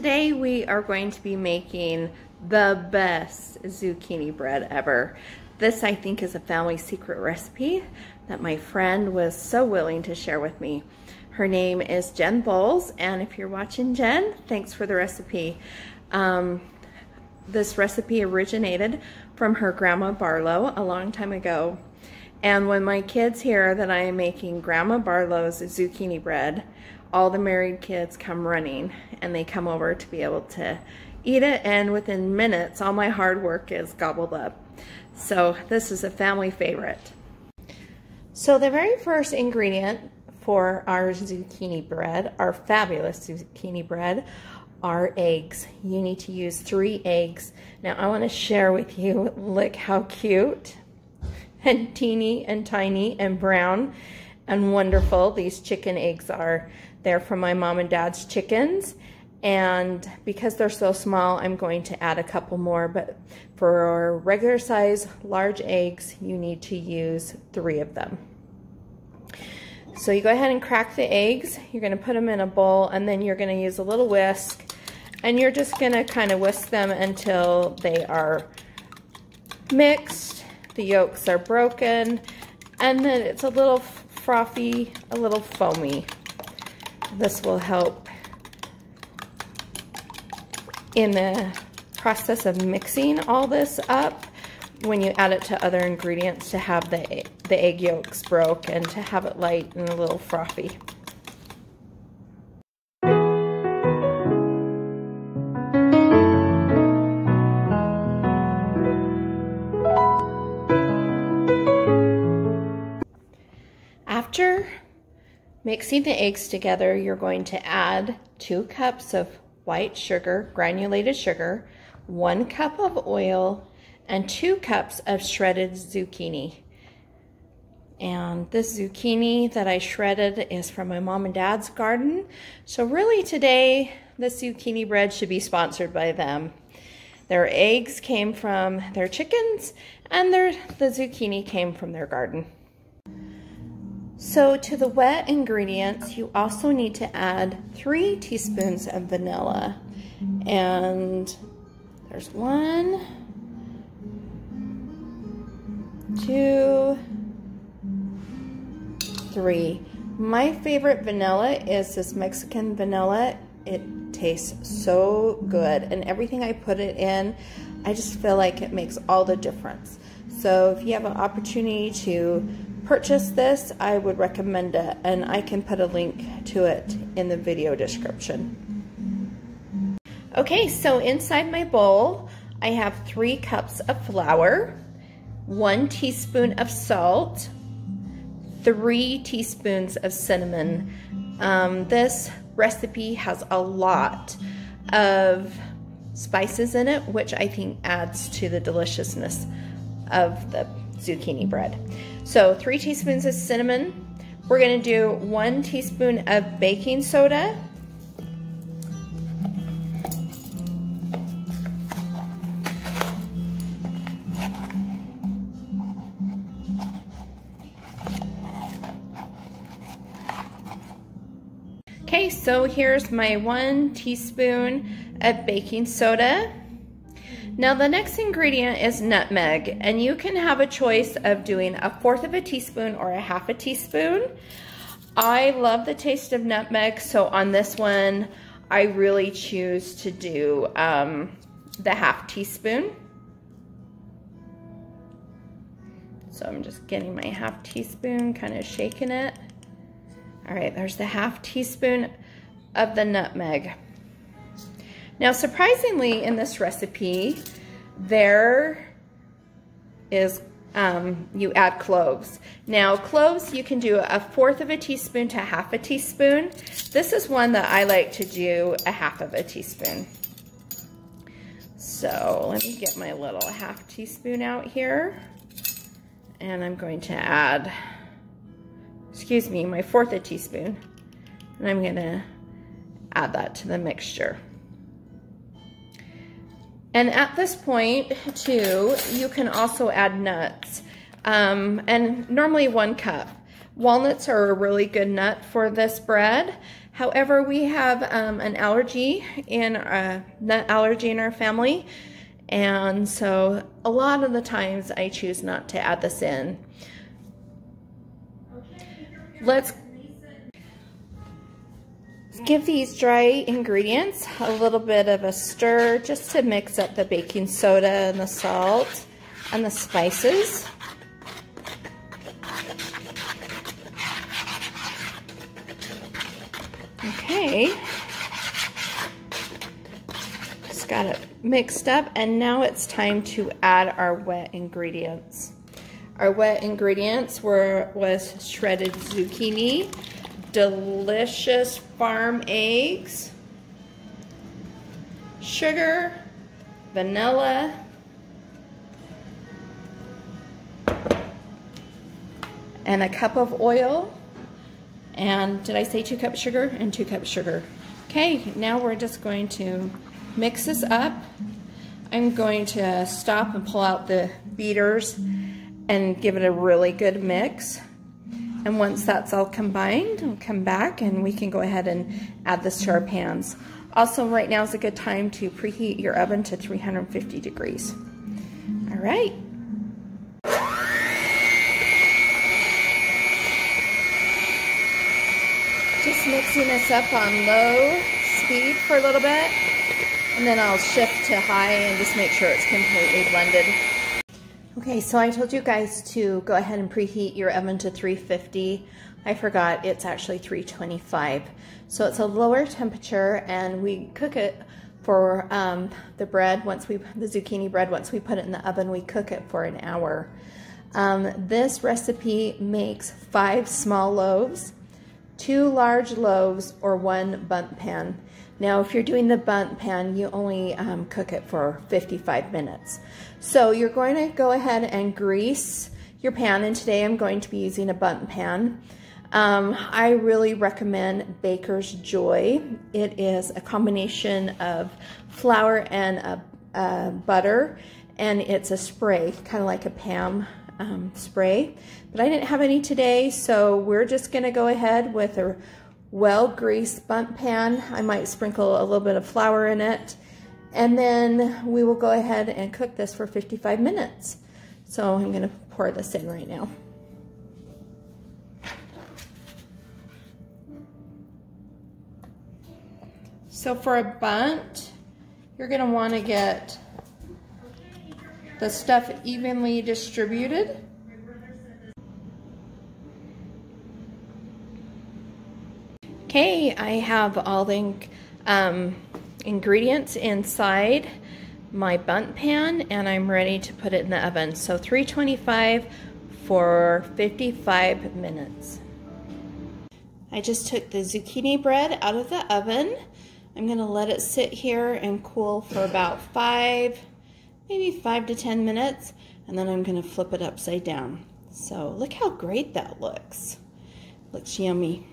today we are going to be making the best zucchini bread ever. This, I think, is a family secret recipe that my friend was so willing to share with me. Her name is Jen Bowles, and if you're watching, Jen, thanks for the recipe. This recipe originated from her grandma Barlow a long time ago. And when my kids hear that I am making Grandma Barlow's zucchini bread, all the married kids come running and they come over to be able to eat it, and within minutes all my hard work is gobbled up. So this is a family favorite. So the very first ingredient for our zucchini bread, our fabulous zucchini bread, are eggs. You need to use 3 eggs. Now I want to share with you, look how cute and teeny and tiny and brown and wonderful these chicken eggs are. They're from my mom and dad's chickens, and because they're so small, I'm going to add a couple more, but for regular size large eggs, you need to use 3 of them. So you go ahead and crack the eggs. You're going to put them in a bowl, and then you're going to use a little whisk, and you're just going to kind of whisk them until they are mixed, the yolks are broken, and then it's a little frothy, a little foamy. This will help in the process of mixing all this up when you add it to other ingredients, to have the egg yolks broke and to have it light and a little frothy. After mixing the eggs together, you're going to add 2 cups of white sugar, granulated sugar, 1 cup of oil, and 2 cups of shredded zucchini. And this zucchini that I shredded is from my mom and dad's garden. So really today, the zucchini bread should be sponsored by them. Their eggs came from their chickens, and the zucchini came from their garden. So to the wet ingredients, you also need to add 3 teaspoons of vanilla. And there's 1, 2, 3. My favorite vanilla is this Mexican vanilla. It tastes so good, and everything I put it in, I just feel like it makes all the difference. So if you have an opportunity to purchase this, I would recommend it, and I can put a link to it in the video description. Okay, so inside my bowl, I have 3 cups of flour, 1 teaspoon of salt, 3 teaspoons of cinnamon. This recipe has a lot of spices in it, which I think adds to the deliciousness of the zucchini bread. So 3 teaspoons of cinnamon. We're going to do 1 teaspoon of baking soda. Okay, so here's my 1 teaspoon of baking soda. Now the next ingredient is nutmeg, and you can have a choice of doing 1/4 of a teaspoon or 1/2 teaspoon. I love the taste of nutmeg, so on this one I really choose to do the 1/2 teaspoon. So I'm just getting my 1/2 teaspoon, kind of shaking it. All right, there's the 1/2 teaspoon of the nutmeg. Now, surprisingly, in this recipe, there is, you add cloves. Now, cloves, you can do 1/4 of a teaspoon to 1/2 teaspoon. This is one that I like to do 1/2 of a teaspoon. So, let me get my little 1/2 teaspoon out here. And I'm going to add, excuse me, my 1/4 teaspoon. And I'm going to add that to the mixture. And at this point, too, you can also add nuts, and normally 1 cup. Walnuts are a really good nut for this bread, However, we have an allergy nut allergy in our family, and so a lot of the times I choose not to add this in. Let's give these dry ingredients a little bit of a stir just to mix up the baking soda and the salt and the spices. Okay, just got it mixed up, and now it's time to add our wet ingredients. Our wet ingredients was shredded zucchini, delicious farm eggs, sugar, vanilla, and a cup of oil. And did I say 2 cups sugar? And 2 cups sugar. Okay, now we're just going to mix this up. I'm going to stop and pull out the beaters and give it a really good mix. And once that's all combined, we'll come back and we can go ahead and add this to our pans. Also, right now is a good time to preheat your oven to 350 degrees. All right. Just mixing this up on low speed for a little bit, and then I'll shift to high and just make sure it's completely blended. Okay, so I told you guys to go ahead and preheat your oven to 350. I forgot, it's actually 325. So it's a lower temperature, and we cook it for the bread, the zucchini bread, once we put it in the oven, we cook it for an hour. This recipe makes 5 small loaves, 2 large loaves, or 1 bundt pan. Now, if you're doing the bundt pan, you only cook it for 55 minutes. So you're going to go ahead and grease your pan, and today I'm going to be using a bundt pan. I really recommend Baker's Joy. It is a combination of flour and butter, and it's a spray, kind of like a Pam spray. But I didn't have any today, so we're just going to go ahead with a well-greased bundt pan. I might sprinkle a little bit of flour in it, and then we will go ahead and cook this for 55 minutes. So I'm going to pour this in right now. So for a bundt, you're going to want to get the stuff evenly distributed. Okay, I have all the ingredients inside my bundt pan, and I'm ready to put it in the oven. So 325 for 55 minutes. I just took the zucchini bread out of the oven. I'm going to let it sit here and cool for about maybe 5 to 10 minutes, and then I'm going to flip it upside down. So look how great that looks. Looks yummy.